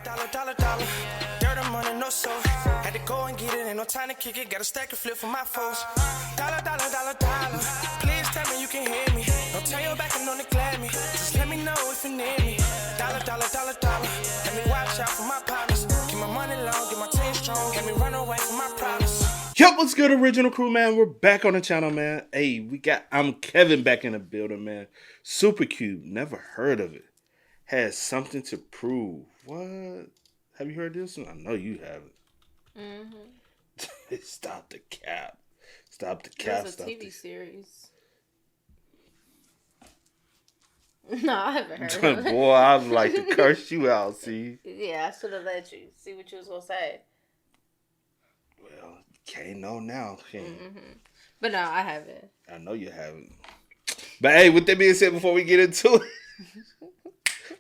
Dollar. Dirt and money, no soul. Had to go and get it, ain't no time to kick it. Got a stack of flip for my foes. Dollar. Please tell me you can hear me. Don't turn your back and don't neglect me. Just let me know if you need me. Dollar. Let me watch out for my partners. Keep my money long, get my team strong. Let me run away from my problems. Yo, what's good, original crew, man? We're back on the channel, man. Hey, I'm Kevin back in the building, man. Supercube, never heard of it. Has something to prove. What? Have you heard this one? I know you haven't. Stop the cap. It's a TV series. No, I haven't heard of it. Boy, I'd like to curse you out, see? Yeah, I should have let you. See what you was going to say. Well, you can't know now, can you? But no, I haven't. I know you haven't. But hey, with that being said, before we get into it,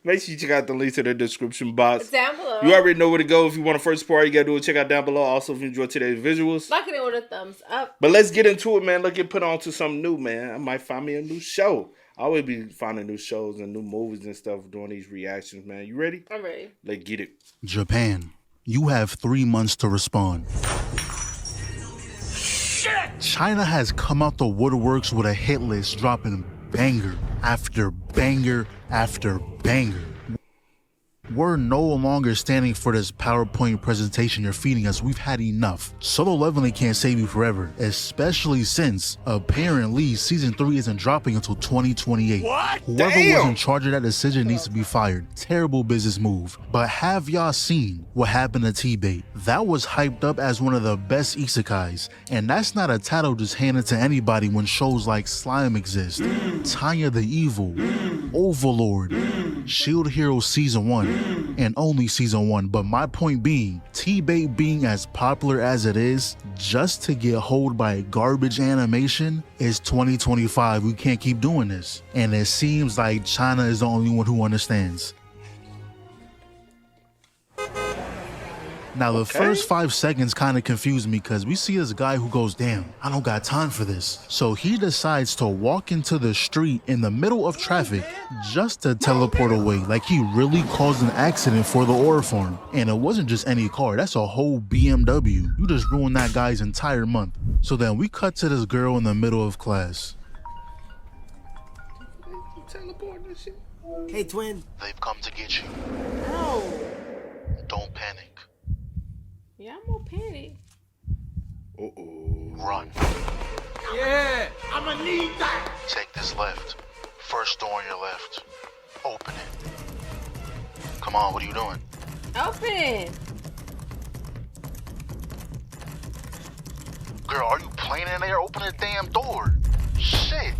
make sure you check out the links in the description box. It's down below. You already know where to go. If you want to first support, you got to do it. Check out down below. Also, if you enjoyed today's visuals. Like it with a thumbs up. But let's get into it, man. Let's get put on to something new, man. I might find me a new show. I always be finding new shows and new movies and stuff doing these reactions, man. You ready? I'm ready. Let's get it. Japan, you have 3 months to respond. Shit! China has come out the woodworks with a hit list dropping banger after banger after banger. We're no longer standing for this PowerPoint presentation you're feeding us. We've had enough. Solo Leveling can't save you forever, especially since apparently season 3 isn't dropping until 2028. What? Whoever was in charge of that decision needs to be fired. Terrible business move. But have y'all seen what happened to T-Bait? That was hyped up as one of the best isekais, and that's not a title just handed to anybody when shows like Slime exist. Tanya the Evil, Overlord, Shield Hero Season 1, and only Season 1. But my point being, T-Bait being as popular as it is, just to get hold by a garbage animation, is 2025. We can't keep doing this. And it seems like China is the only one who understands. Now, the first 5 seconds kind of confused me because we see this guy who goes, damn, I don't got time for this. So he decides to walk into the street in the middle of traffic just to teleport away. Like he really caused an accident for the ore farm. And it wasn't just any car, that's a whole BMW. You just ruined that guy's entire month. So then we cut to this girl in the middle of class. Hey, twin. They've come to get you. No. Don't panic. Yeah, I'm more panic. Run. Yeah, I'ma need that. Take this left. First door on your left. Open it. Come on, what are you doing? Open. Girl, are you playing in there? Open the damn door. Shit.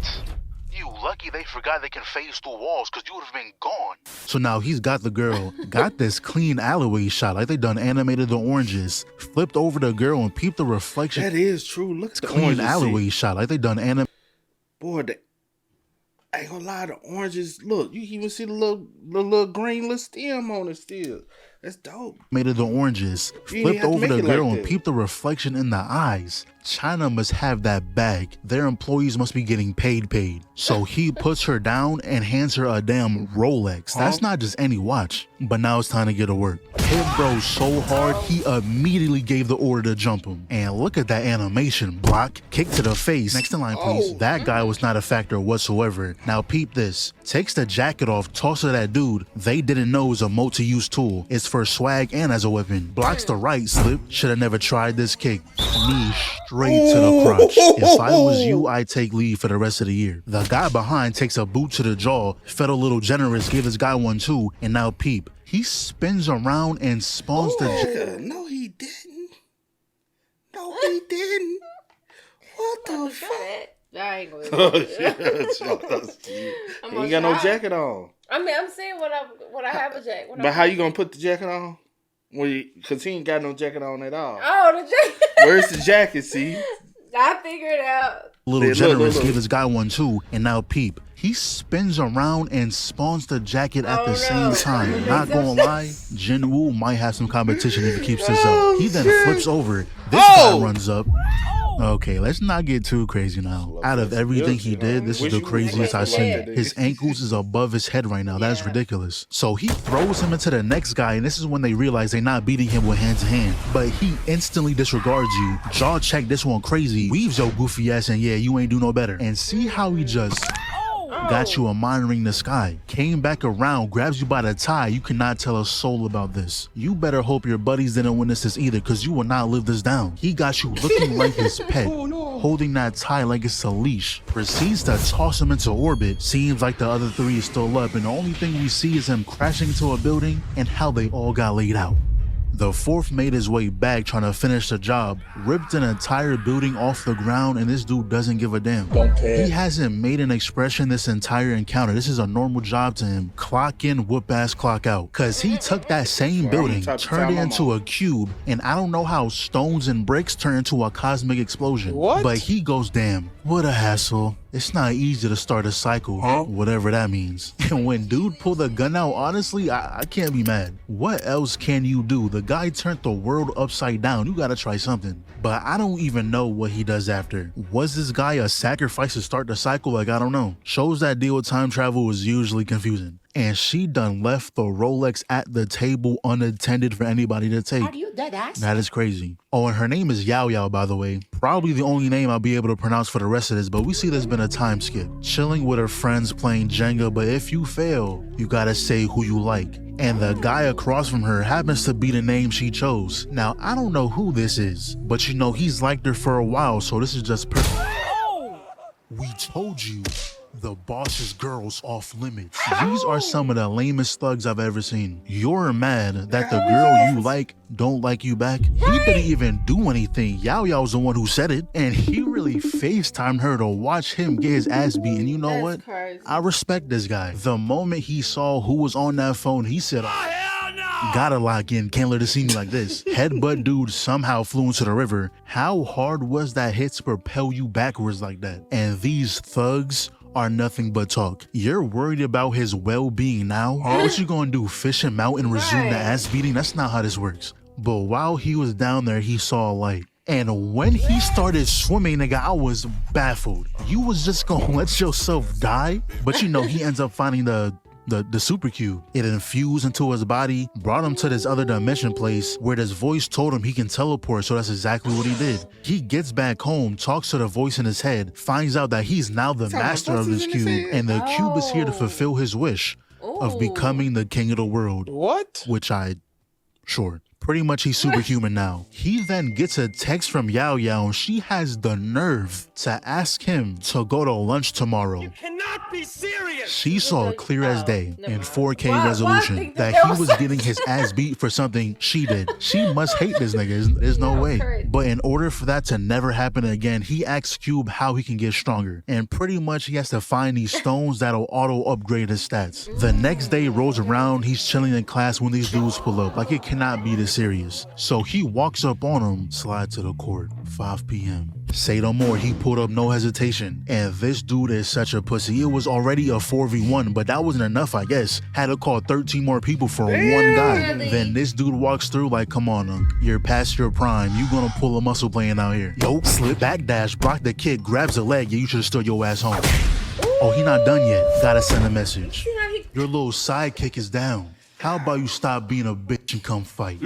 You lucky they forgot they can phase through walls because you would have been gone. So now he's got the girl, got this clean alleyway shot like they done animated the oranges, flipped over the girl and peeped the reflection. That is true. Look at the clean oranges. alleyway shot like they done animated. Boy, I ain't gonna lie, the oranges, look, you even see the little green little stem on it still. That's dope. Made of the oranges, flipped over the girl and peeped the reflection in the eyes. China must have that bag. Their employees must be getting paid. So he puts her down and hands her a damn Rolex. That's not just any watch. But now it's time to get to work. Hit bro so hard, he immediately gave the order to jump him. And look at that animation. Block, kick to the face. Next in line, please. That guy was not a factor whatsoever. Now peep this. Takes the jacket off, tosses to that dude. They didn't know it was a multi-use tool. It's for swag and as a weapon. Blocks the right slip. Should have never tried this kick. Knee straight to the crotch. If I was you, I'd take leave for the rest of the year. The guy behind takes a boot to the jaw. Felt a little generous, gave this guy one too. And now peep. He spins around and spawns the... No, he didn't. No, he didn't. What the fuck? I ain't going He ain't got no jacket on. I mean, I'm saying when I have a jacket. But how you gonna put the jacket on? Because he ain't got no jacket on at all. Oh, the jacket. Where's the jacket, see? I figured it out. Little generous, give this guy one too. And now peep. He spins around and spawns the jacket at the same time. Not gonna lie, Jinwoo might have some competition if he keeps this up. He then flips over. This guy runs up. Okay, let's not get too crazy now. Out of everything he did, this is the craziest I've seen. His ankles is above his head right now. That's ridiculous. So he throws him into the next guy, and this is when they realize they're not beating him with hand to hand. But he instantly disregards you. Jaw check this one crazy. Weaves your goofy ass, and yeah, you ain't do no better. And see how he just got you a monitoring the sky. Came back around, grabs you by the tie. You cannot tell a soul about this. You better hope your buddies didn't witness this either, because you will not live this down. He got you looking like his pet, holding that tie like it's a leash. Proceeds to toss him into orbit. Seems like the other three is still up, and the only thing we see is him crashing into a building and how they all got laid out. The fourth made his way back trying to finish the job, ripped an entire building off the ground, and this dude doesn't give a damn. Don't care. He hasn't made an expression this entire encounter. This is a normal job to him. Clock in, whoop ass, clock out. Cause he took that same building, turned it into a cube, and I don't know how stones and bricks turn into a cosmic explosion. What? But he goes, damn, what a hassle. It's not easy to start a cycle, whatever that means. And when dude pulled the gun out, honestly, I can't be mad. What else can you do? The guy turned the world upside down. You gotta try something. But I don't even know what he does after. Was this guy a sacrifice to start the cycle? Like, I don't know. Shows that deal with time travel is usually confusing. And she done left the Rolex at the table unattended for anybody to take. Are you dead ass? That is crazy. Oh, and her name is Yao Yao, by the way. Probably the only name I'll be able to pronounce for the rest of this, but we see there's been a time skip. Chilling with her friends playing Jenga, but if you fail, you gotta say who you like. And the guy across from her happens to be the name she chose. Now, I don't know who this is, but you know, he's liked her for a while, so this is just perfect. We told you. The boss's girl's off limits. These are some of the lamest thugs I've ever seen. You're mad that the girl you like don't like you back. He didn't even do anything. Yao Yao's the one who said it, and he really FaceTimed her to watch him get his ass beat. And you know That's what? crazy. I respect this guy. The moment he saw who was on that phone, he said, gotta lock in, can't let her see me like this. Headbutt dude somehow flew into the river. How hard was that hit to propel you backwards like that? And these thugs are nothing but talk. You're worried about his well-being now? What you gonna do, fish him out and resume the ass beating? That's not how this works. But while he was down there, he saw a light. And when he started swimming, nigga, I was baffled. You was just gonna let yourself die? But you know, he ends up finding the super cube. It infused into his body, brought him to this other dimension place where this voice told him he can teleport, so that's exactly what he did. He gets back home, talks to the voice in his head, finds out that he's now the master of this cube, and the cube is here to fulfill his wish of becoming the king of the world. What? Which sure. Pretty much he's superhuman now. He then gets a text from Yao Yao, and she has the nerve to ask him to go to lunch tomorrow. Cannot be serious. She saw it clear as day in 4K Why resolution think that that he was was getting his ass beat for something she did. She must hate this nigga. There's no way. crazy. But in order for that to never happen again, he asks Cube how he can get stronger. And pretty much he has to find these stones that'll auto upgrade his stats. The next day rolls around, he's chilling in class when these dudes pull up. Like, it cannot be this serious. So he walks up on him, slide to the court, 5 p.m. Say no more, he pulled up no hesitation. And this dude is such a pussy. It was already a 4v1, but that wasn't enough, I guess. Had to call 13 more people for one guy. Really? Then this dude walks through like, come on, Unc. You're past your prime. You gonna pull a muscle playing out here. Yo, slip, backdash, block the kid, grabs a leg. Yeah, you should've stood your ass home. Oh, he not done yet. Gotta send a message. Your little sidekick is down. How about you stop being a bitch and come fight?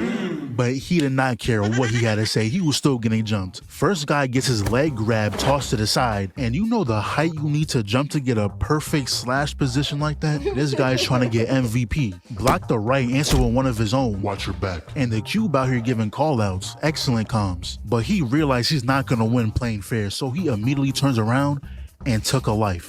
But he did not care what he had to say. He was still getting jumped. First guy gets his leg grabbed, tossed to the side, and you know the height you need to jump to get a perfect slash position like that? This guy's trying to get MVP. Block the right, answer with one of his own. Watch your back. And the cube out here giving call-outs. Excellent comms. But he realized he's not gonna win playing fair, so he immediately turns around and took a life.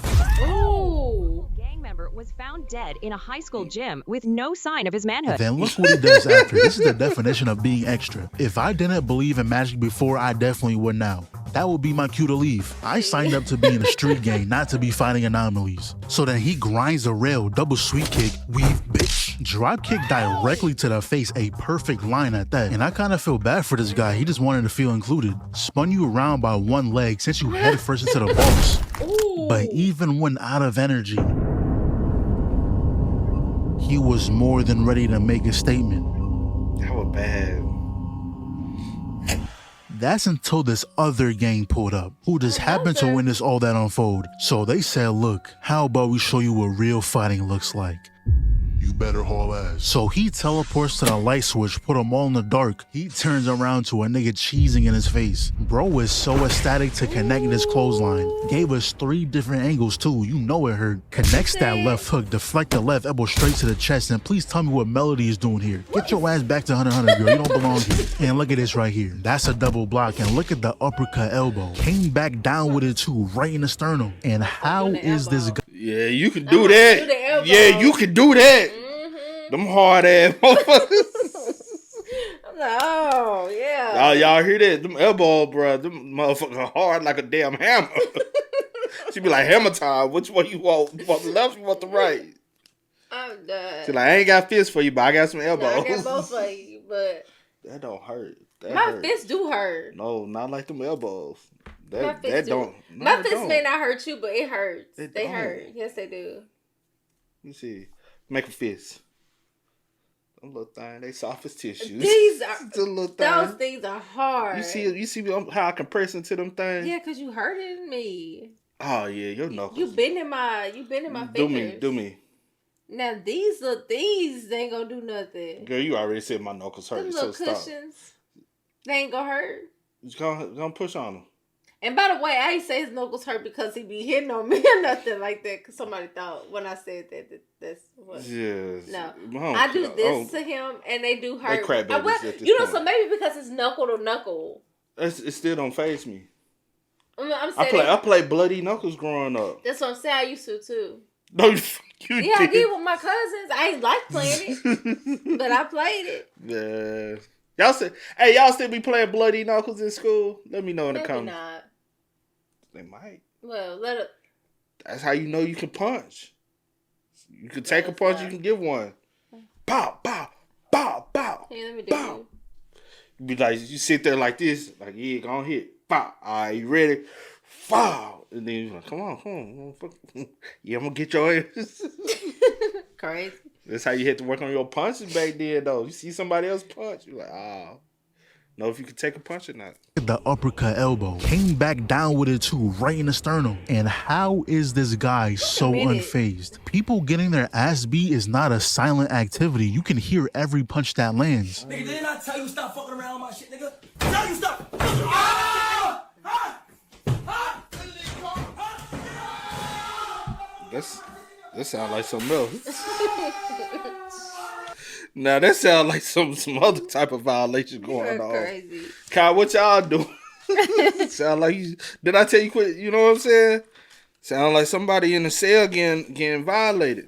Was found dead in a high school gym with no sign of his manhood. Then look what he does after. This is the definition of being extra. If I didn't believe in magic before, I definitely would now. That would be my cue to leave. I signed up to be in a street gang, not to be fighting anomalies. So then he grinds the rail, double sweep kick, weave, bitch. Drop kick directly to the face, a perfect line at that. And I kind of feel bad for this guy. He just wanted to feel included. Spun you around by one leg, sent you head first into the box. But even when out of energy, he was more than ready to make a statement. That was bad. That's until this other gang pulled up, who just happened to witness all that unfold. So they said, look, how about we show you what real fighting looks like? You better haul ass. So he teleports to the light switch, put them all in the dark. He turns around to a nigga cheesing in his face. Bro was so ecstatic to connect this clothesline. Gave us 3 different angles too, you know it hurt. Connects that left hook, deflect the left elbow straight to the chest, and please tell me what Melody is doing here. Get your ass back to 100, girl, you don't belong here. And look at this right here. That's a double block, and look at the uppercut elbow. Came back down with it too, right in the sternum. And how is this guy? Yeah, you can do that. Yeah, you can do that. Them hard ass motherfuckers. I'm like, oh yeah. Y'all hear that? Them elbow, bro. Them motherfuckers hard like a damn hammer. She be like, hammer time. Which one you want? You want the left? You want the right? I'm done. She like, I ain't got fists for you, but I got some elbows. I got both for you, but that don't hurt. my fists do hurt. No, not like them elbows. My fists may not hurt you, but it hurts. They hurt. Yes, they do. Let me see. Make a fist. Them little things, they soft as tissue. These are those things are hard. You see how I can press into them things? Yeah, cause you hurting me. Oh yeah, your knuckles. You bending my fingers. Do me. Now these ain't gonna do nothing. Girl, you already said my knuckles hurt. Them little cushions, they ain't gonna hurt. You gonna push on them. And by the way, I ain't say his knuckles hurt because he be hitting on me or nothing like that. Cause somebody thought when I said that's what. Yes. No, I do this to him, and they do hurt. They crap babies at this point. So maybe because it's knuckle to knuckle. It still don't faze me. I'm saying I played bloody knuckles growing up. That's what I'm saying. I used to too. No, you yeah, I did with my cousins. I ain't like playing it, but I played it. Yeah. Y'all still be playing bloody knuckles in school? Let me know in the comments. Not. They might. Well, That's how you know you can punch. You can take a punch, you can give one. Pow, pow, pow, pow. Hey, let me do pow. You be like, you sit there like this, like, yeah, go on hit. Pow. All right, you ready? Pow. And then you're like, come on. Yeah, I'm going to get your ass. Crazy. That's how you had to work on your punches back then, though. You see somebody else punch, you're like, oh. Know if you could take a punch or not. The uppercut elbow. Came back down with it too, right in the sternum. And how is this guy so unfazed? People getting their ass beat is not a silent activity. You can hear every punch that lands. Nigga, didn't I tell you stop fucking around with my shit, nigga? Tell you stop! Ah! Ah! Ah! That sounds like something else. Now that sounds like some other type of violation going on. Crazy. Kyle, what y'all doing? Sound like you. Did I tell you quit? You know what I'm saying? Sound like somebody in the cell getting violated.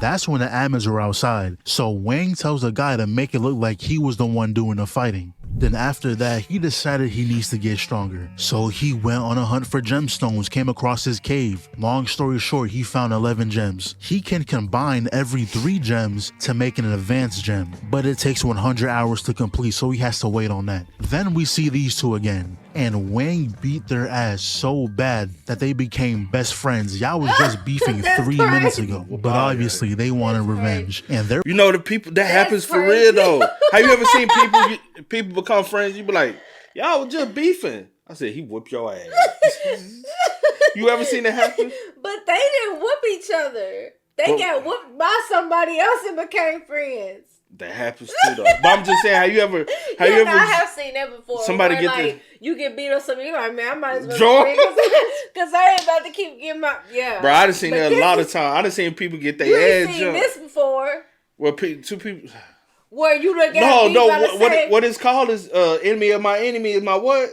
That's when the admins are outside. So Wang tells the guy to make it look like he was the one doing the fighting. Then after that, he decided he needs to get stronger. So he went on a hunt for gemstones, came across his cave. Long story short, he found 11 gems. He can combine every 3 gems to make an advanced gem, but it takes 100 hours to complete, so he has to wait on that. Then we see these two again, and Wang beat their ass so bad that they became best friends. Y'all was just beefing 3 minutes ago, but obviously they wanted revenge. And they're, you know, the people that happens for real though. Have you ever seen people become friends? You be like, y'all was just beefing. I said, he whooped your ass. You ever seen that happen? But they didn't whoop each other. They got whooped by somebody else and became friends. That happens too, though. But I'm just saying, I have seen that before. Somebody get like, you get beat or something, you're like, man, I might as well join because I ain't about to keep getting my Bro, I done seen that a lot of times. I done seen people get their ass jumped. You seen this before? Well, two people. Where you done got beat what it's called is enemy of my enemy is my what?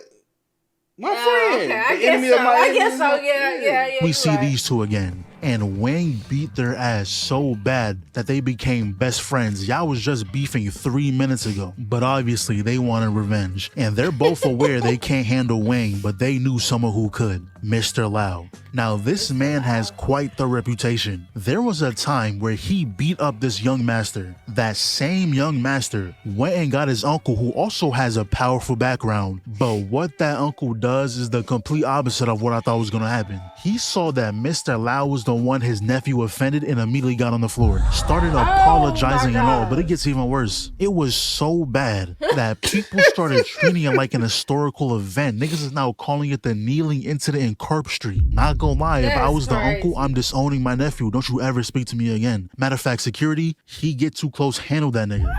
My friend. Okay, the enemy of my enemy. I guess so. Yeah. We see these two again, and Wang beat their ass so bad that they became best friends. Y'all was just beefing 3 minutes ago, but obviously they wanted revenge, and they're both aware they can't handle Wang, but they knew someone who could. Mr. Lau. Now this man has quite the reputation. There was a time where he beat up this young master. That same young master went and got his uncle, who also has a powerful background. But what that uncle does is the complete opposite of what I thought was gonna happen. He saw that Mr. Lau was the one his nephew offended and immediately got on the floor. Started apologizing and all, but it gets even worse. It was so bad that people started treating it like an historical event. Niggas is now calling it the kneeling incident in Carp Street. Not gonna lie, if I was the uncle, I'm disowning my nephew. Don't you ever speak to me again. Matter of fact, security, he get too close, handle that nigga.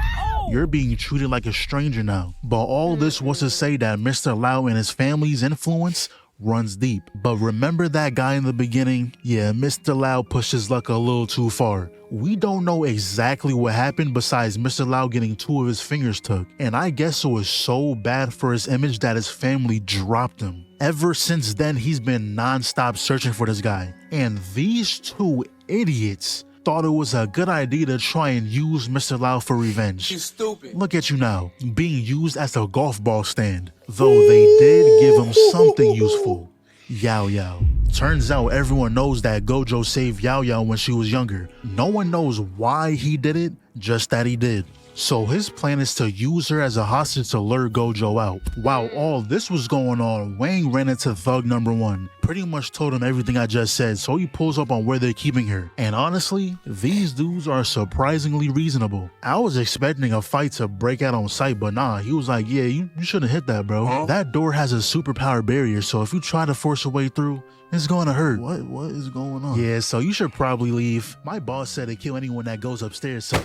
You're being treated like a stranger now. But all this was to say that Mr. Lau and his family's influence runs deep. But remember that guy in the beginning? Yeah, Mr. Lau pushed his luck a little too far. We don't know exactly what happened besides Mr. Lau getting 2 of his fingers took. And I guess it was so bad for his image that his family dropped him. Ever since then, he's been non-stop searching for this guy. And these 2 idiots thought it was a good idea to try and use Mr. Lau for revenge. You stupid. Look at you now, being used as a golf ball stand. Though they did give him something useful. Yao Yao. Turns out everyone knows that Gojo saved Yao Yao when she was younger. No one knows why he did it, just that he did. So his plan is to use her as a hostage to lure Gojo out. While all this was going on, Wang ran into Thug number 1. Pretty much told him everything I just said, so he pulls up on where they're keeping her. And honestly, these dudes are surprisingly reasonable. I was expecting a fight to break out on sight, but nah, he was like, yeah, you shouldn't hit that, bro. That door has a superpower barrier, so if you try to force your way through, it's gonna hurt. What is going on? Yeah, so you should probably leave. My boss said to kill anyone that goes upstairs, so...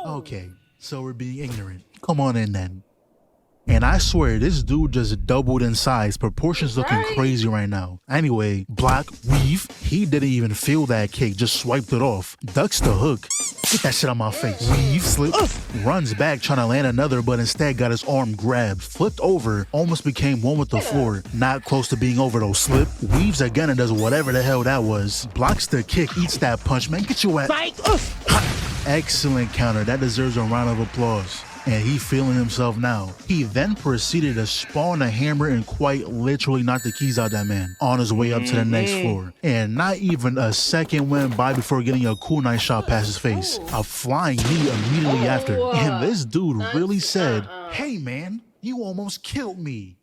Okay. So we're being ignorant. Come on in then. And I swear, this dude just doubled in size. Proportions looking crazy right now. Anyway, block, weave. He didn't even feel that kick, just swiped it off. Ducks the hook. Get that shit on my face. Weave, slip, runs back trying to land another, but instead got his arm grabbed. Flipped over, almost became one with the floor. Not close to being over though. Slip, weaves again and does whatever the hell that was. Blocks the kick, eats that punch. Man, get your ass. Excellent counter. That deserves a round of applause. And he feeling himself now. He then proceeded to spawn a hammer and quite literally knock the keys out that man on his way up to the next floor. And not even a second went by before getting a cool nice shot past his face. A flying knee immediately after. And this dude really said, "Hey man, you almost killed me."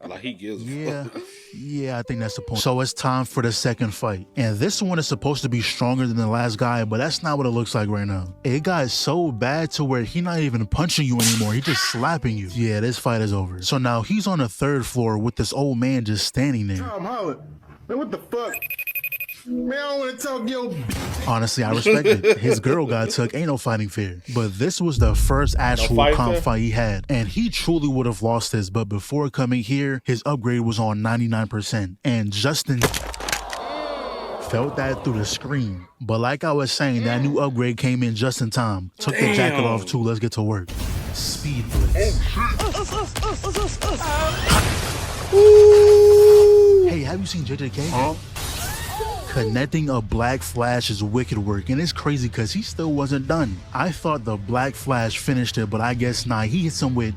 Like he gives a fuck. Yeah, I think that's the point. So it's time for the second fight. And this one is supposed to be stronger than the last guy, but that's not what it looks like right now. It got so bad to where he's not even punching you anymore. He's just slapping you. Yeah, this fight is over. So now he's on the 3rd floor with this old man just standing there. I'm hollering. Man, what the fuck? Man, I don't want to talk yo. Honestly, I respect it. His girl got took. Ain't no fighting fair. But this was the first actual comp fight he had. And he truly would have lost this. But before coming here, his upgrade was on 99%. And Justin felt that through the screen. But like I was saying, that new upgrade came in just in time. Took the jacket off too. Let's get to work. Speed blitz. Hey, have you seen JJK? Connecting a Black Flash is wicked work, and it's crazy because he still wasn't done. I thought the Black Flash finished it, but I guess not. He hit him with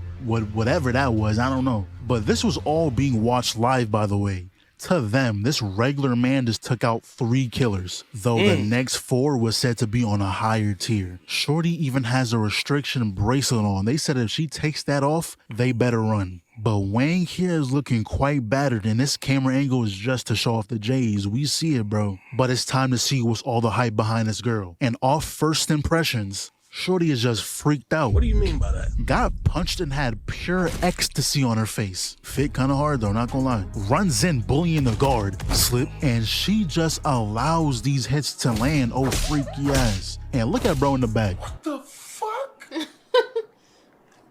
whatever that was, I don't know. But this was all being watched live, by the way. To them, this regular man just took out 3 killers, though the next 4 was said to be on a higher tier. Shorty even has a restriction bracelet on. They said if she takes that off, they better run. But Wang here is looking quite battered, and this camera angle is just to show off the J's. We see it, bro. But it's time to see what's all the hype behind this girl. And off first impressions, Shorty is just freaked out. What do you mean by that? Got punched and had pure ecstasy on her face. Fit kinda hard though, not gonna lie. Runs in bullying the guard. Slip. And she just allows these hits to land. Oh, freaky ass. And look at bro in the back. What the fuck?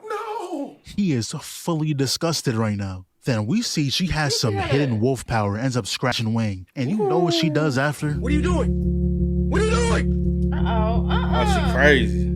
No. He is fully disgusted right now. Then we see she has some hidden wolf power, ends up scratching Wang. And you know what she does after? What are you doing? What are you doing? Oh, she crazy.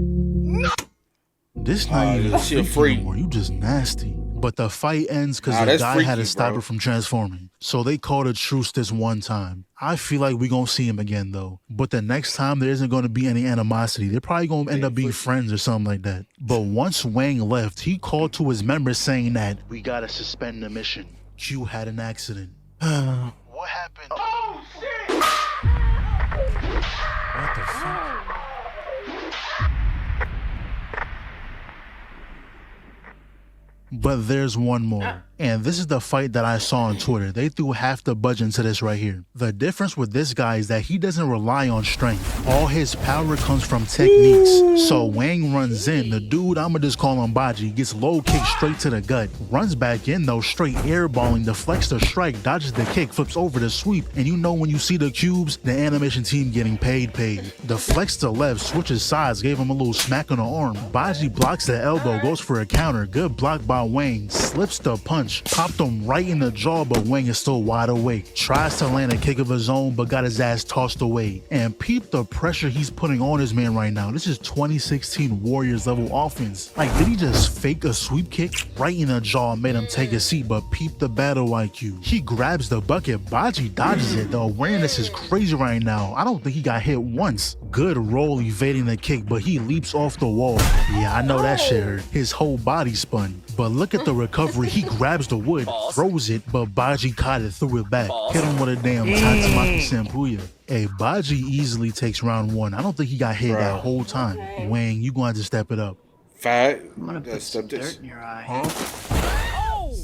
This not even she a freak. anymore. You just nasty. But the fight ends because Nah, the that's guy had to freaky, stop bro. her from transforming. So they called a truce this one time. I feel like we gonna see him again though. But the next time there isn't gonna be any animosity. They're probably gonna end up being friends or something like that. But once Wang left, he called to his members saying that we gotta suspend the mission. Q had an accident. What happened? Oh shit! What the fuck? But there's one more. And this is the fight that I saw on Twitter. They threw half the budget into this right here. The difference with this guy is that he doesn't rely on strength. All his power comes from techniques. So Wang runs in. The dude, I'ma just call him Baji, gets low kick straight to the gut. Runs back in though, straight airballing, deflects the strike, dodges the kick, flips over the sweep. And you know when you see the cubes, the animation team getting paid. Deflects to left, switches sides, gave him a little smack on the arm. Baji blocks the elbow, goes for a counter. Good block by Wang. Slips the punch. Popped him right in the jaw, but Wang is still wide awake. Tries to land a kick of his own, but got his ass tossed away. And peep the pressure he's putting on his man right now. This is 2016 Warriors level offense. Like, did he just fake a sweep kick right in the jaw and made him take a seat? But peep the battle IQ. He grabs the bucket. Baji dodges it. The awareness is crazy right now. I don't think he got hit once. Good roll evading the kick, but he leaps off the wall. Yeah, I know that shit hurt. His whole body spun. But look at the recovery. He grabs the wood, throws it, but Baji caught it, threw it back. Hit him with a damn Tatsumaki Senpuya. Hey, Baji easily takes round one. I don't think he got hit that whole time. Wang, you going to step it up. Fight. I'm gonna put some dirt in your eye.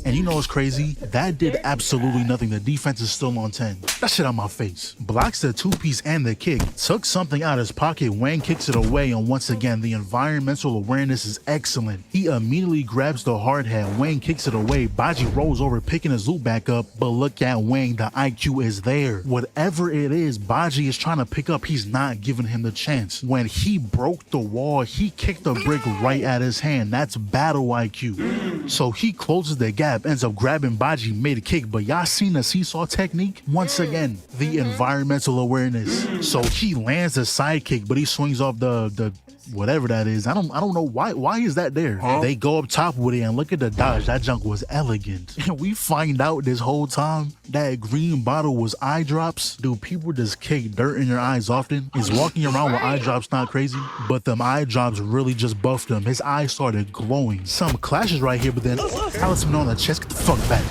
And you know what's crazy? That did absolutely nothing. The defense is still on 10. That shit on my face. Blocks the two-piece and the kick. Took something out of his pocket. Wang kicks it away, and once again, the environmental awareness is excellent. He immediately grabs the hard hat. Wang kicks it away. Baji rolls over, picking his loot back up. But look at Wang. The IQ is there. Whatever it is Baji is trying to pick up, he's not giving him the chance. When he broke the wall, he kicked the brick right at his hand. That's battle IQ. So he closes the gap. Ends up grabbing Baji mid-kick, but y'all seen the seesaw technique? Once again, the environmental awareness. So he lands a side kick, but he swings off the whatever that is. I don't know why is that there? They go up top with it and look at the dodge. That junk was elegant. And we find out this whole time that green bottle was eye drops. Do people just kick dirt in their eyes often? Is walking around with eye drops not crazy? But them eye drops really just buffed him. His eyes started glowing. Some clashes right here, but then Allison on the chest, get the fuck back.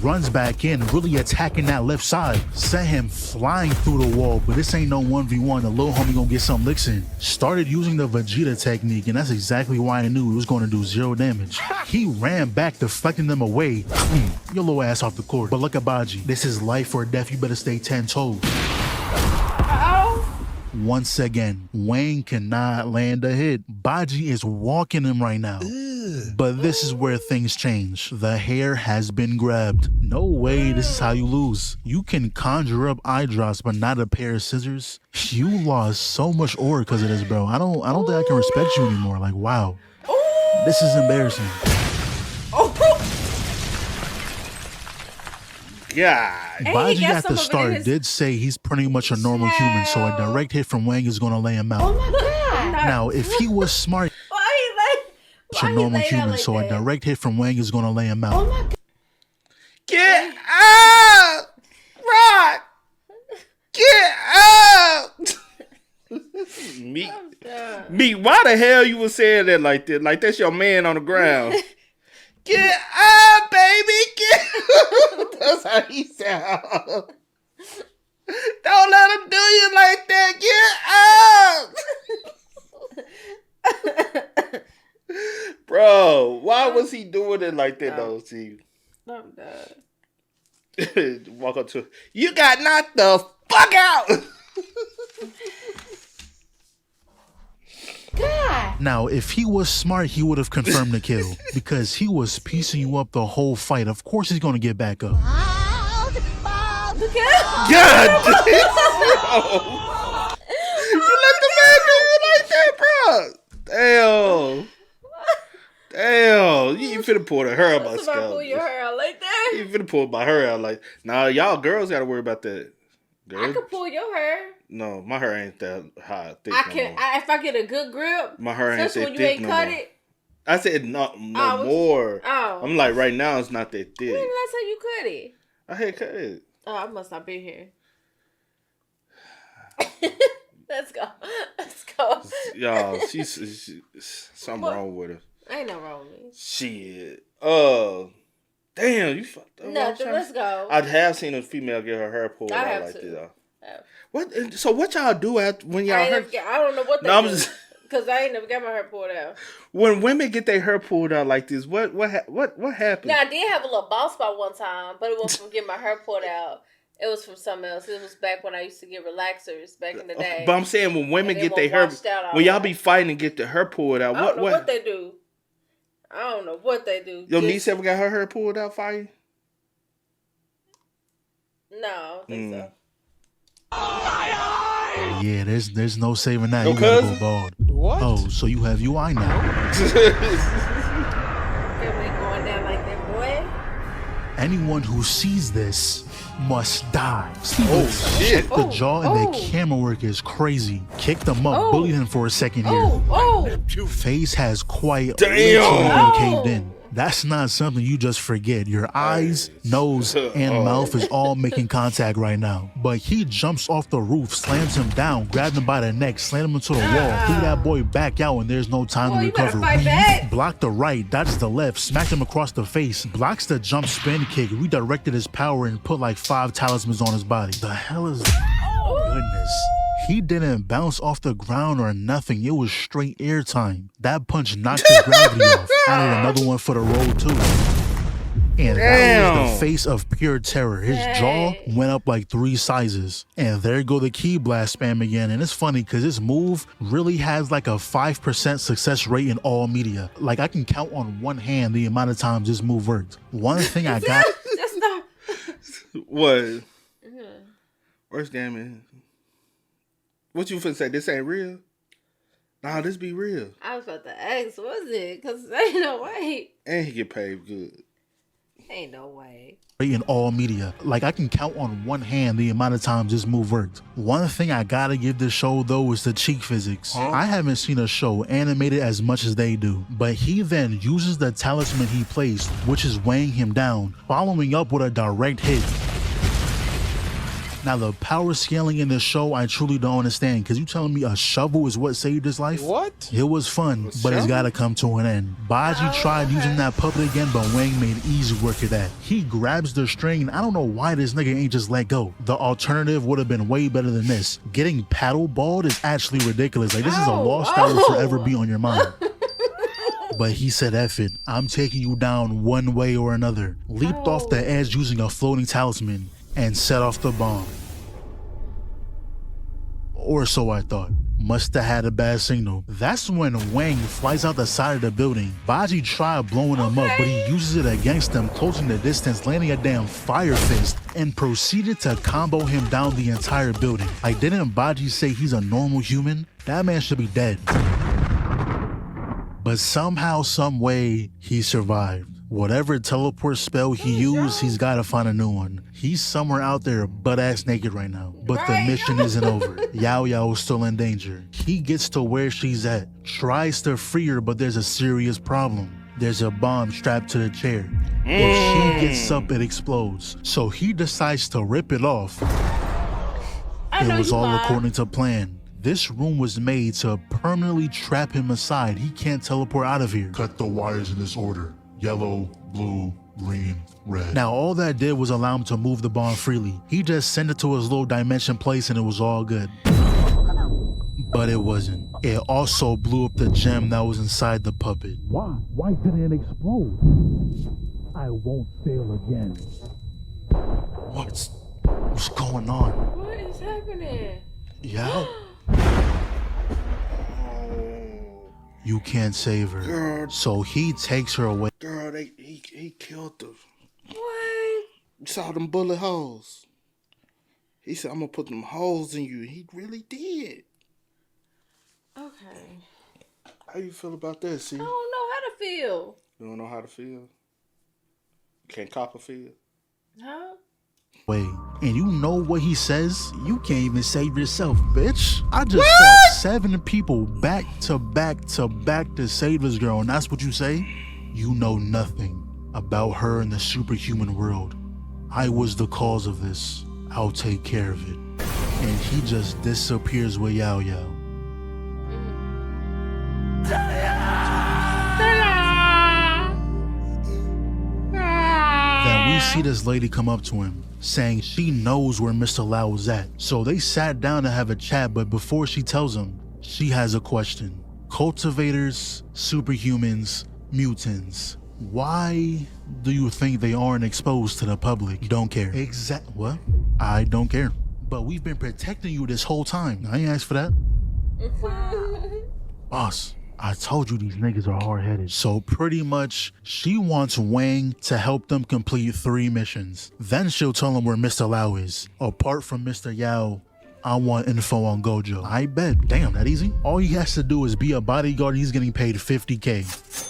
Runs back in, really attacking that left side. Sent him flying through the wall, but this ain't no 1v1. The little homie gonna get some licks in. Started using the Vegeta technique, and that's exactly why I knew it was gonna do 0 damage. He ran back, deflecting them away. Your little ass off the court. But look at Baji. This is life or death. You better stay 10 toes. Once again, Wang cannot land a hit. Baji is walking him right now. But this is where things change. The hair has been grabbed. No way this is how you lose. You can conjure up eye drops, but not a pair of scissors. You lost so much aura because of this, bro. I don't think I can respect you anymore. Like, wow. This is embarrassing. God. Baji at the start did say he's pretty much a normal human, so a direct hit from Wang is gonna lay him out. Oh my God. Now, if he was smart, a normal human, so a direct hit from Wang is gonna lay him out. Oh my God. Get up! Rock! Get up! Meat, why the hell you was saying that like that? Like that's your man on the ground. Get up, baby! Get up! That's how he sound. Don't let him do you like that. Get up! Bro, why was he doing it like that though, see? I'm done. Walk up to you got knocked the fuck out. God. Now, if he was smart, he would have confirmed the kill because he was piecing you up the whole fight. Of course he's going to get back up. God you let the man do you like that, bro? Damn. Damn. You finna pull the hair out my scalp. Pull your hair out like that. You finna pull my hair out like nah, y'all girls gotta worry about that. Girl. I can pull your hair. No, my hair ain't that high thick. I can. If I get a good grip. My hair ain't that especially when you thick ain't no cut more. it. I said no Oh, more. Oh. I'm like, right now it's not that thick. When last time you cut it? I had cut it. Oh, I must not be here. Let's go. Let's go. Y'all, she's something What? wrong with her. Ain't no wrong with me. Shit. Damn, you fucked up. Nothing. Let's go. I have seen a female get her hair pulled I out have like to. this. Though. Yeah. What? So what y'all do after when y'all I hair? don't know what they No, do. Because I ain't never got my hair pulled out. When women get their hair pulled out like this, what happened? Now, I did have a little bald spot one time, but it wasn't from getting my hair pulled out. It was from something else. It was back when I used to get relaxers back in the day. But I'm saying when women get their hair, when y'all be fighting and get the hair pulled out, I don't know what they do. I don't know what they do. Your niece ever got her hair pulled out fighting? No, I don't think so. Yeah, there's no saving that. Your You gotta cousin? go bald. What? Oh, so you have UI now. Family going down like that, boy. Anyone who sees this must die. See, Oh, shit. check the jaw and the camera work is crazy. Kicked him up, bullied him for a second here. Face has quite Damn. caved in. That's not something you just forget. Your eyes, nose, and mouth is all making contact right now. But he jumps off the roof, slams him down, grabbed him by the neck, slammed him into the wall, threw that boy back out, and there's no time to recover. Blocked the right, dodged the left, smacked him across the face, blocks the jump spin kick, redirected his power, and put like 5 talismans on his body. The hell is goodness. He didn't bounce off the ground or nothing. It was straight airtime. That punch knocked his gravity off. Added another one for the roll too. And that was the face of pure terror. His jaw went up like 3 sizes. And there go the key blast spam again. And it's funny because this move really has like a 5% success rate in all media. Like I can count on one hand the amount of times this move worked. One thing I got. That's not. What? Worst game is. What you finna say? This ain't real? Nah, this be real. I was about to ask, was it? Because ain't no way. And he get paid good. Ain't no way. In all media. Like I can count on one hand the amount of times this move worked. One thing I gotta give this show though is the cheek physics. I haven't seen a show animated as much as they do, but he then uses the talisman he placed, which is weighing him down, following up with a direct hit. Now the power scaling in this show I truly don't understand, because you telling me a shovel is what saved his life? What? It was fun, but it's gotta come to an end. Baji tried using that puppet again, but Wang made easy work of that. He grabs the string, and I don't know why this nigga ain't just let go. The alternative would have been way better than this. Getting paddle balled is actually ridiculous. Like this is a lost that will forever be on your mind. But he said, F it, I'm taking you down one way or another. Leaped off the edge using a floating talisman and set off the bomb. Or so I thought. Must have had a bad signal. That's when Wang flies out the side of the building. Baji tried blowing him up, but he uses it against him, closing the distance, landing a damn fire fist, and proceeded to combo him down the entire building. Like, didn't Baji say he's a normal human? That man should be dead. But somehow, some way, he survived. Whatever teleport spell he used, he's gotta find a new one. He's somewhere out there butt-ass naked right now. But the mission isn't over. Yao Yao is still in danger. He gets to where she's at, tries to free her, but there's a serious problem. There's a bomb strapped to the chair. If she gets up, it explodes. So he decides to rip it off. It was all according to plan. This room was made to permanently trap him aside. He can't teleport out of here. Cut the wires in this order. Yellow, blue, green, red. Now all that did was allow him to move the bomb freely. He just sent it to his little dimension place and it was all good. But it wasn't. It also blew up the gem that was inside the puppet. Why? Why didn't it explode? I won't fail again. What's going on? What is happening? Yeah? You can't save her. Girl. So he takes her away. Girl, he killed her. What? You saw them bullet holes. He said, I'm gonna put them holes in you. He really did. Okay. How you feel about that, see? I don't know how to feel. You don't know how to feel? You can't cop a feel? Huh? Way And you know what he says? You can't even save yourself, bitch. I just fought 7 people back to back to back to save this girl, and that's what you say? You know nothing about her in the superhuman world. I was the cause of this. I'll take care of it. And he just disappears with Yao Yao. Then we see this lady come up to him, saying she knows where Mr. Lau was at. So they sat down to have a chat, but before she tells him, she has a question. Cultivators, superhumans, mutants. Why do you think they aren't exposed to the public? Don't care. What? I don't care. But we've been protecting you this whole time. I ain't asked for that. Boss, I told you these niggas are hard-headed. So pretty much, she wants Wang to help them complete 3 missions. Then she'll tell him where Mr. Lau is. Apart from Mr. Yao, I want info on Gojo. I bet. Damn, that easy? All he has to do is be a bodyguard. He's getting paid $50K.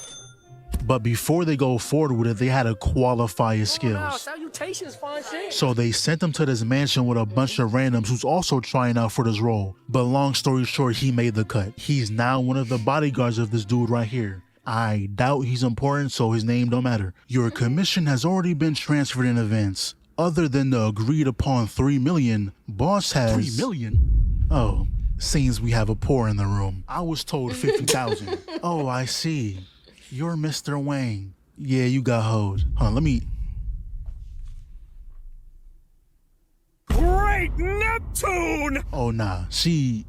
But before they go forward with it, they had to qualify his skills. Salutations, fine shit. So they sent him to this mansion with a bunch of randoms who's also trying out for this role. But long story short, he made the cut. He's now one of the bodyguards of this dude right here. I doubt he's important, so his name don't matter. Your commission has already been transferred in advance. Other than the agreed upon 3 million, boss has 3 million? Oh, seems we have a poor in the room. I was told 50,000. Oh, I see. You're Mr. Wang. Yeah, you got hoed. Hold on, let me... Great Neptune! Oh, nah. She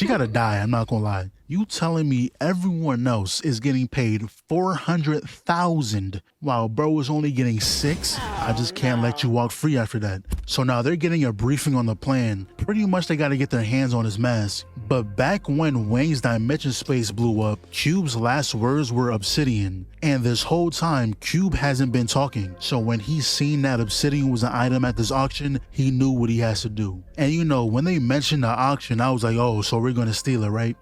gotta die, I'm not gonna lie. You telling me everyone else is getting paid 400,000 while bro is only getting 6? I just can't let you walk free after that. So now they're getting a briefing on the plan. Pretty much they gotta get their hands on his mask. But back when Wang's dimension space blew up, Cube's last words were obsidian. And this whole time, Cube hasn't been talking. So when he seen that obsidian was an item at this auction, he knew what he has to do. And you know, when they mentioned the auction, I was like, oh, so we're gonna steal it, right?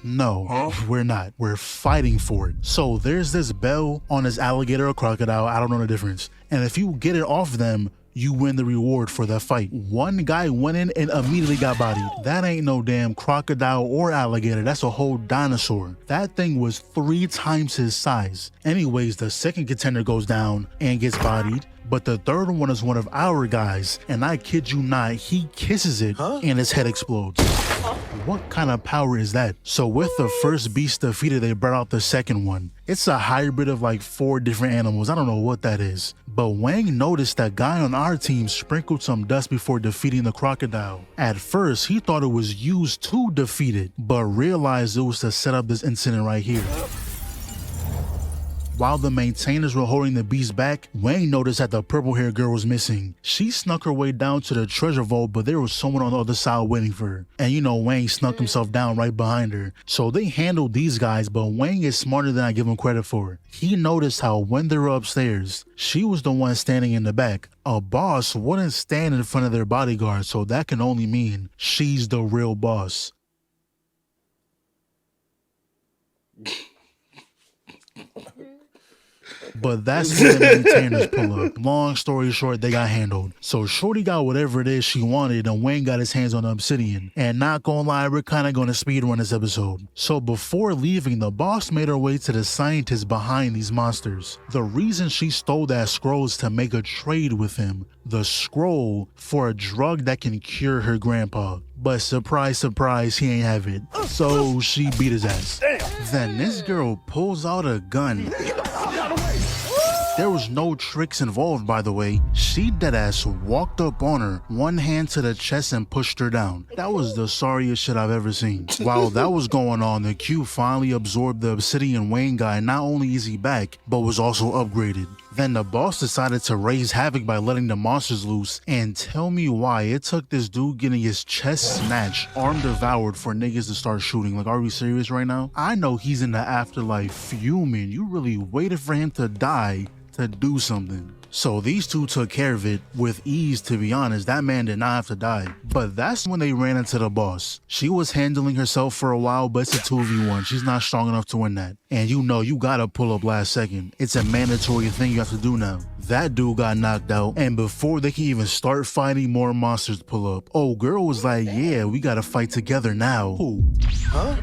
No, we're not. We're fighting for it. So there's this bell on this alligator or crocodile. I don't know the difference. And if you get it off them, you win the reward for that fight. One guy went in and immediately got bodied. That ain't no damn crocodile or alligator. That's a whole dinosaur. That thing was 3 times his size. Anyways, the second contender goes down and gets bodied. But the third one is one of our guys, and I kid you not, he kisses it and his head explodes. What kind of power is that? So with the first beast defeated, they brought out the second one. It's a hybrid of like 4 different animals. I don't know what that is. But Wang noticed that guy on our team sprinkled some dust before defeating the crocodile. At first, he thought it was used to defeat it, but realized it was to set up this incident right here. While the maintainers were holding the beast back, Wang noticed that the purple-haired girl was missing. She snuck her way down to the treasure vault, but there was someone on the other side waiting for her. And you know, Wang snuck himself down right behind her. So they handled these guys, but Wang is smarter than I give him credit for. He noticed how when they were upstairs, she was the one standing in the back. A boss wouldn't stand in front of their bodyguard, so that can only mean she's the real boss. But that's when the maintainers pull up. Long story short, they got handled. So Shorty got whatever it is she wanted, and Wayne got his hands on the obsidian. And not gonna lie, we're kind of gonna speedrun this episode. So before leaving, the boss made her way to the scientists behind these monsters. The reason she stole that scroll is to make a trade with him. The scroll for a drug that can cure her grandpa. But surprise, surprise, he ain't have it. So she beat his ass. Then this girl pulls out a gun. There was no tricks involved, by the way. She deadass walked up on her, one hand to the chest and pushed her down. That was the sorriest shit I've ever seen. While that was going on, the Q finally absorbed the Obsidian Wayne guy. Not only is he back, but was also upgraded. Then the boss decided to raise havoc by letting the monsters loose. And tell me why it took this dude getting his chest snatched, arm devoured for niggas to start shooting. Like, are we serious right now? I know he's in the afterlife fuming. You really waited for him to die to do something. So these two took care of it with ease, to be honest. That man did not have to die. But that's when they ran into the boss. She was handling herself for a while, but it's a 2v1. She's not strong enough to win that. And you know you gotta pull up last second. It's a mandatory thing you have to do now. That dude got knocked out, and before they can even start fighting, more monsters pull up. Oh, girl was like, yeah, we gotta fight together now. Who? Huh?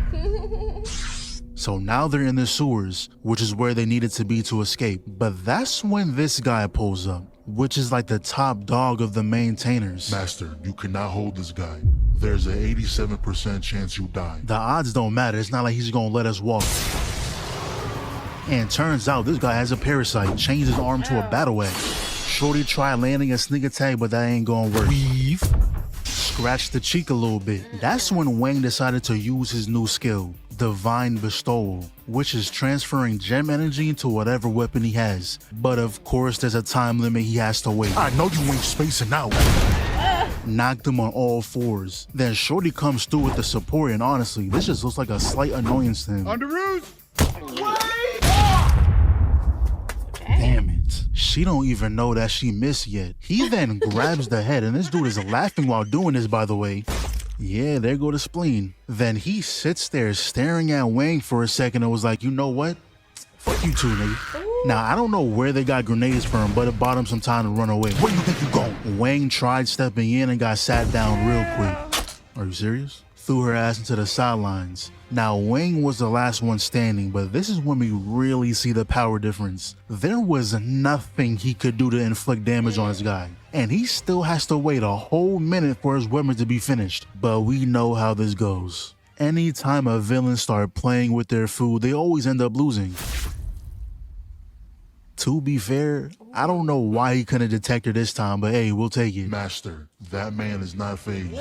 So now they're in the sewers, which is where they needed to be to escape. But that's when this guy pulls up, which is like the top dog of the maintainers. Master, you cannot hold this guy. There's an 87% chance you die. The odds don't matter. It's not like he's gonna let us walk. And turns out this guy has a parasite, changed his arm to a battle axe. Shorty tried landing a sneak attack, but that ain't gonna work. Weave. Scratched the cheek a little bit. That's when Wang decided to use his new skill, Divine Bestowal, which is transferring gem energy into whatever weapon he has. But of course, there's a time limit he has to wait. I know you ain't spacing out. Knocked him on all fours. Then Shorty comes through with the support, and honestly, this just looks like a slight annoyance to him. On the roof. Damn it. She don't even know that she missed yet. He then grabs the head, and this dude is laughing while doing this, by the way. Yeah, there go the spleen. Then he sits there staring at Wang for a second and was like, you know what? Fuck you two, nigga. Now, I don't know where they got grenades from, but it bought him some time to run away. Where do you think you going? Wang tried stepping in and got sat down real quick. Are you serious? Threw her ass into the sidelines. Now, Wang was the last one standing, but this is when we really see the power difference. There was nothing he could do to inflict damage on this guy, and he still has to wait a whole minute for his weapon to be finished. But we know how this goes. Anytime a villain start playing with their food, they always end up losing. To be fair, I don't know why he couldn't detect her this time, but hey, we'll take it. Master, that man is not phased.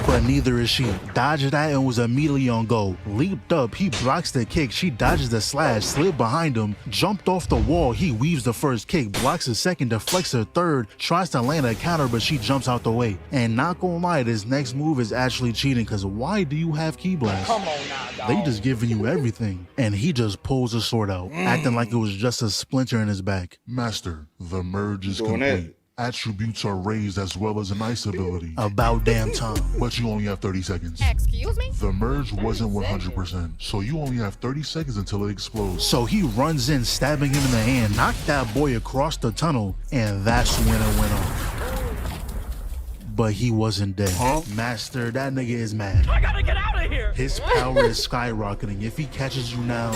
But neither is she. Dodged that and was immediately on go. Leaped up, he blocks the kick, she dodges the slash, slid behind him, jumped off the wall, he weaves the first kick, blocks a second, deflects a third, tries to land a counter, but she jumps out the way. And not gonna lie, this next move is actually cheating, cause why do you have Ki Blast? Come on now, dog. They just giving you everything. And he just pulls the sword out, acting like it was just a splinter in his back. Master, the merge is Doing complete. it. Attributes are raised as well as an ice ability. About damn time. But you only have 30 seconds. Excuse me? The merge wasn't 100%, so you only have 30 seconds until it explodes. So he runs in, stabbing him in the hand, knocked that boy across the tunnel, and that's when it went off. But he wasn't dead. Huh? Master, that nigga is mad. I gotta get out of here. His power is skyrocketing. If he catches you now,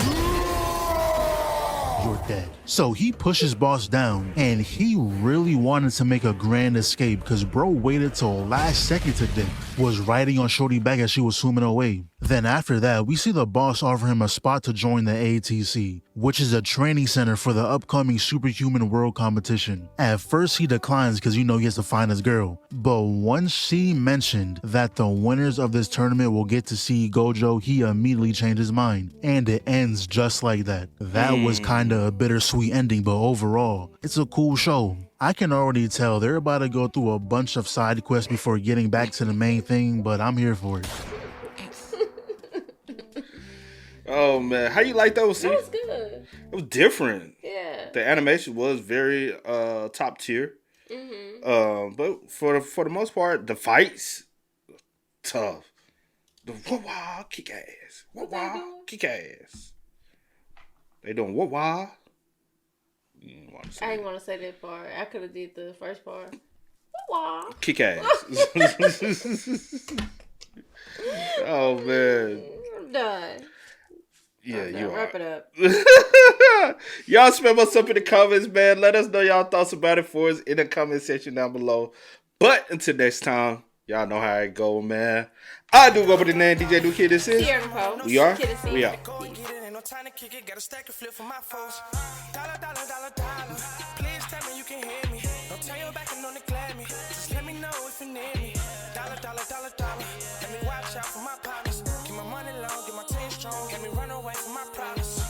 you're dead. So he pushes boss down, and he really wanted to make a grand escape because bro waited till last second to dip, was riding on Shorty back as she was swimming away. Then after that, we see the boss offer him a spot to join the ATC, which is a training center for the upcoming Superhuman World competition. At first he declines because you know he has to find his girl, but once she mentioned that the winners of this tournament will get to see Gojo, he immediately changed his mind, and it ends just like that. That was kinda a bittersweet ending, but overall, it's a cool show. I can already tell they're about to go through a bunch of side quests before getting back to the main thing, but I'm here for it. Oh man, how you like those? That was good. It was different. Yeah. The animation was very top tier. But for the most part, the fights tough. The wah kick ass. Wah kick ass. They doing wah. I didn't want to say that part. I could have did the first part. Wah. Kick ass. Oh man. I'm done. Yeah, you are. Wrap it up. Y'all spam us up in the comments, man. Let us know y'all thoughts about it for us in the comment section down below. But until next time, y'all know how it go, man. I do go by the name DJ Do Kid. This is. We are. We are. Time to kick it, got a stack of flip for my foes. Dollar. Please tell me you can hear me. Don't turn your back and don't neglect me. Just let me know if you need me. Dollar. Let me watch out for my partners. Keep my money low, get my team strong. Let me run away from my problems.